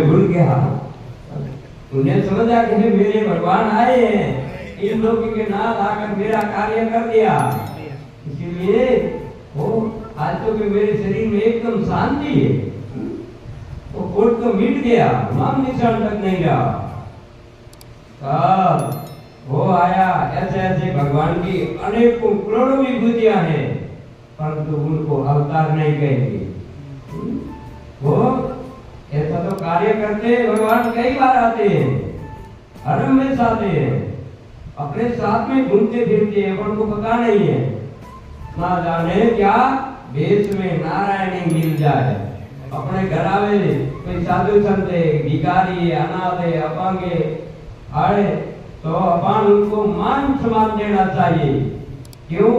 भूल गया। उन्हें समझा कि मेरे भगवान आए हैं, इन लोगों के नाथ आकर मेरा कार्य कर दिया, इसीलिए वो आज तो कि मेरे शरीर में एकदम शांति है, वो कोट तो मिट गया, नाम निशान तक नहीं रहा। वो आया, ऐसे ऐसे भगवान की अनेकों करोड़ों विभूतियां हैं, परंतु उनको अवतार नहीं कहेंगे। वो ऐसा तो कार्य करते भगवान कई बार आते हैं, हरम में आते हैं, अपने साथ में घूमते फिरते हैं, उनको पता नहीं है, ना जाने क्या देश में नारायणी मिल जाए। अपने घर आवे कोई साधु संत है, भिखारी है, अनाथ है, अपांग आए तो अपन उनको मान सम्मान देना चाहिए। क्यों?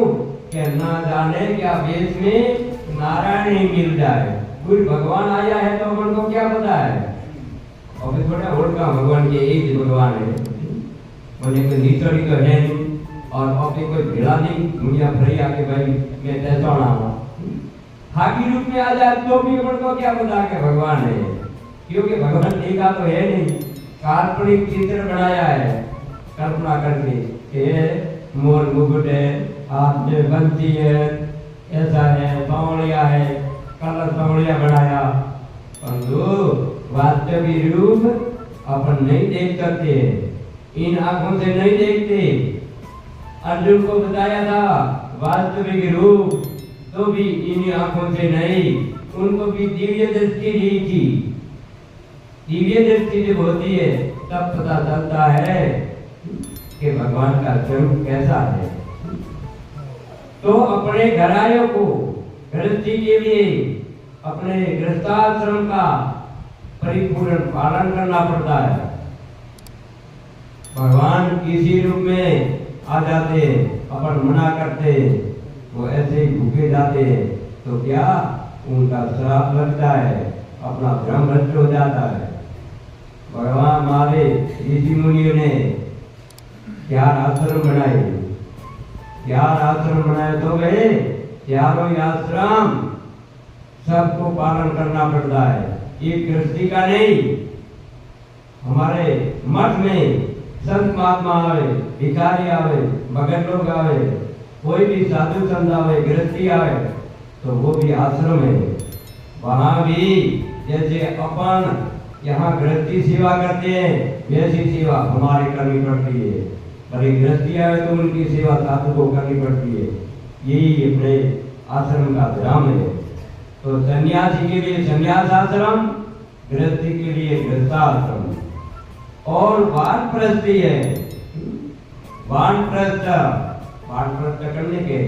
कि ना जाने क्या देश में नारायण ही मिल जाए। कोई भगवान आया है तो अपन को क्या पता है, और थोड़ा और का भगवान के एक भगवान है, मुझे कोई निचड़ी तो है नहीं, और अभी कोई भिड़ा नहीं मुझे फ्री आके भाई मैं कैसा ना हाकी रूप में आ जाए तो भी अपन को क्या पता कि भगवान है, क्योंकि भगवान देखा तो है नहीं, काल्पनिक चित्र बनाया है कल्पना करके कि मोर मुकुट है, हाथ में बंसी है, ऐसा है, बावड़िया है, कलर बावड़िया बनाया, परंतु वास्तविक रूप अपन नहीं देख सकते, इन आंखों से नहीं देखते। अर्जुन को बताया था वास्तविक रूप तो भी इन आंखों से नहीं, उनको भी दिव्य दृष्टि दी थी। दिव्य दृष्टि जब होती है तब पता चलता है कि भगवान का स्वरूप कैसा है। तो अपने घरायों को गृहस्थी के लिए अपने गृहस्थाश्रम का परिपूर्ण पालन करना पड़ता है। भगवान किसी रूप में आ जाते, अपन मना करते, वो ऐसे ही भूखे जाते, तो क्या उनका श्राप लगता है, अपना भ्रम भ्रष्ट हो जाता है। भगवान हमारे ऋषि मुनियों ने 4 आश्रम बनाए, 4 आश्रम बनाए तो गए, चारों आश्रम सबको पालन करना पड़ता है, एक गृहस्थी का नहीं। हमारे मठ में संत महात्मा आवे, भिखारी आवे, भगत लोग आवे, कोई भी साधु संत आवे, गृहस्थी आवे, तो वो भी आश्रम है। वहाँ भी जैसे अपन यहाँ गृहस्थी सेवा करते हैं, वैसी सेवा हमारे करनी पड़ती है। बड़ी गृहस्थी आवे तो उनकी सेवा साधु को करनी पड़ती है। यही अपने आश्रम का धर्म है। तो सन्यासी के लिए सन्यास आश्रम, गृहस्थी के लिए गृहस्थाश्रम, और वानप्रस्थी है। वानप्रस्थ करने के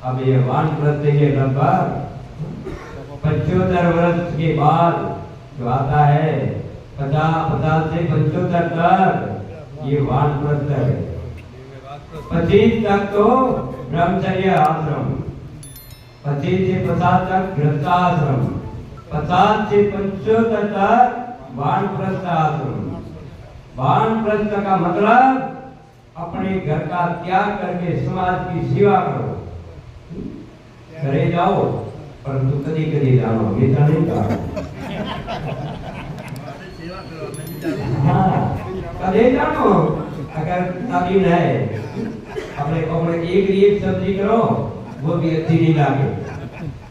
अब ये वानप्रस्थ के लगभग 75 वर्ष के बाद जो आता है, 50 से 75 तक ये वानप्रस्थ है। 25 तक तो ब्रह्मचर्य आश्रम, 25 से 50 तक गृहस्थाश्रम, 50 से 75 तक वानप्रस्थ आश्रम। वानप्रस्थ का मतलब अपने घर का त्याग करके समाज की सेवा करो। घरे जाओ परंतु कभी कभी जाओ, हमेशा नहीं जाओ। हाँ, कभी जाओ, अगर तालीम है अपने कपड़े एक सब्जी करो, वो भी अच्छी नहीं लगे,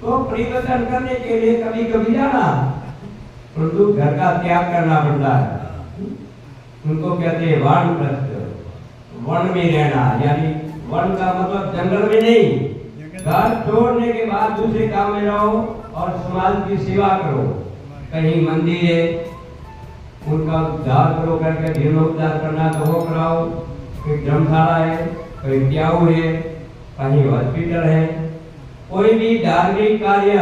तो परिवर्तन करने के लिए कभी कभी जाना, परंतु घर का त्याग करना पड़ता है। उनको कहते हैं वानप्रस्थ, वन में रहना, यानी वन का मतलब जंगल में नहीं, घर छोड़ने के बाद दूसरे काम में रहो और समाज की सेवा करो। कहीं मंदिर है उनका उद्धार करो, करके जीर्णोद्धार करना तो वो कराओ, कोई धर्मशाला है, कोई ट्याऊ है, कहीं हॉस्पिटल है, कोई भी धार्मिक कार्य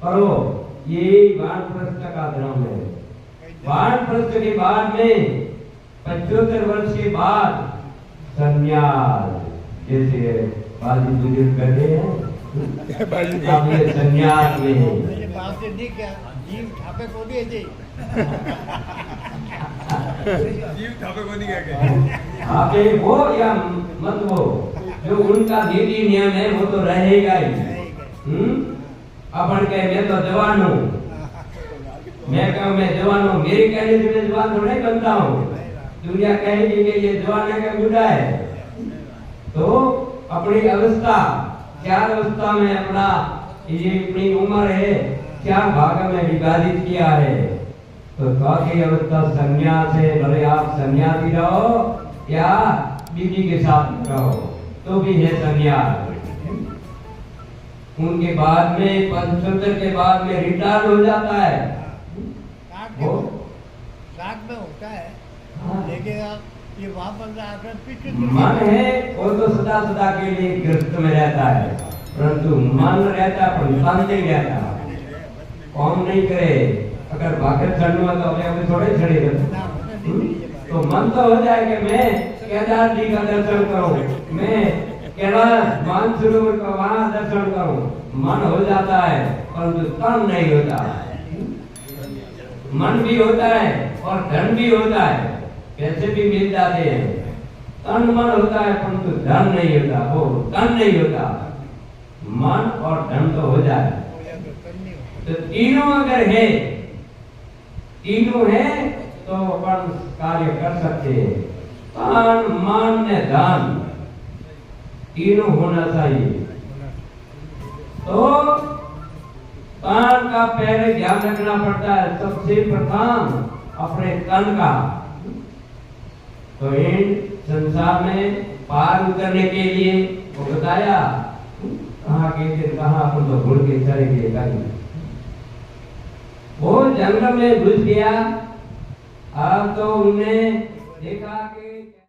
करो। ये वानप्रस्थ का धर्म है। वानप्रस्थ के बाद में 75 वर्ष के बाद संन्यास, जैसे बाजी बुजुर्ग कहते हैं, अब ये संन्यास में जीव ठापे को नहीं है, जीव ठापे को नहीं कहते, आपे वो या मत वो, जो उनका नीति नियम है वो तो रहेगा ही। अपन कहे मैं तो जवान हूँ, मैं कहूँ मैं जवान हूँ, मेरे कहने से मैं जवान थोड़ा ही बनता हूँ। दुनिया कहेगी कि ये जवान है क्या बूढ़ा है। तो अपनी अवस्था, चार अवस्था में अपना ये अपनी उम्र है, चार भाग में विभाजित किया है। तो चौथी अवस्था संन्यास है। भले आप सन्यासी रहो या बीवी के साथ रहो तो भी है संन्यास। उनके बाद में 75 के बाद में रिटायर हो जाता है। वो 60 में होता है। हाँ। लेकिन आप ये वापस आकर पीछे मन है वो तो सदा सदा के लिए गृहस्थ में रहता है, परंतु मन रहता पर तन नहीं रहता। कौन नहीं करे, अगर भाकर चढ़ना तो अपने थोड़े चढ़ेगा। तो मन तो हो जाए कि मैं केदार जी का दर्शन करूं, मैं कैलाश मानसरोवर का वहां दर्शन करूं। मन हो जाता है परंतु तन नहीं होता। मन भी होता है और धन भी होता है, पैसे भी मिल जाते हैं। तन मन होता है परंतु धन नहीं होता, वो तन नहीं होता। मन और धन तो हो जाए। तो तीनों अगर है, तीनों है तो अपन कार्य कर सकते हैं। तन मन ने धन तीनों होना चाहिए। तो तन का पहले ध्यान रखना पड़ता है, सबसे प्रथम अपने तन का। तो इन संसार में पार उतरने के लिए वो बताया कहाँ के थे, कहाँ अपन तो भूल के चले गए कहीं। वो जंगल में घुस गया। अब तो उन्हें देखा कि